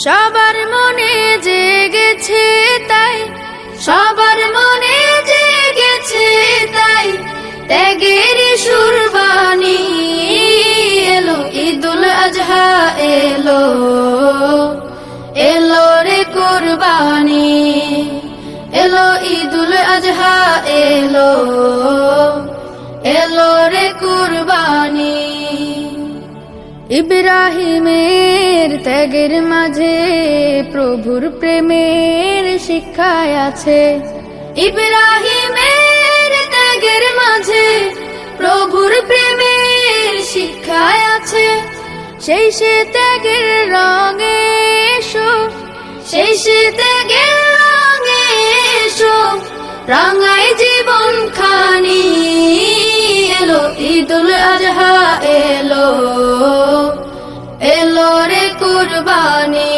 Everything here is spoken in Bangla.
সবার মনে জেগেছে তাই, সবার মনে জেগেছে তাই, ত্যাগের সুরবানি এলো, ঈদুল আজহা এলো, এলো রে কুরবানি, এলো ঈদুল আজহা এলো, এলো রে কুরবানি। ইব্রাহিমের ত্যাগের মাঝে প্রভুর প্রেমের শিক্ষায় আছে, ইব্রাহিমের ত্যাগের মাঝে প্রভুর প্রেমের শিক্ষায় আছে। সেই সে ত্যাগের রঙে এসো, সেই সে ত্যাগের রঙে এসো, রাঙায় জীবন খানি, এলো ঈদুল আজহা এলো, এলো রে কুরবানি,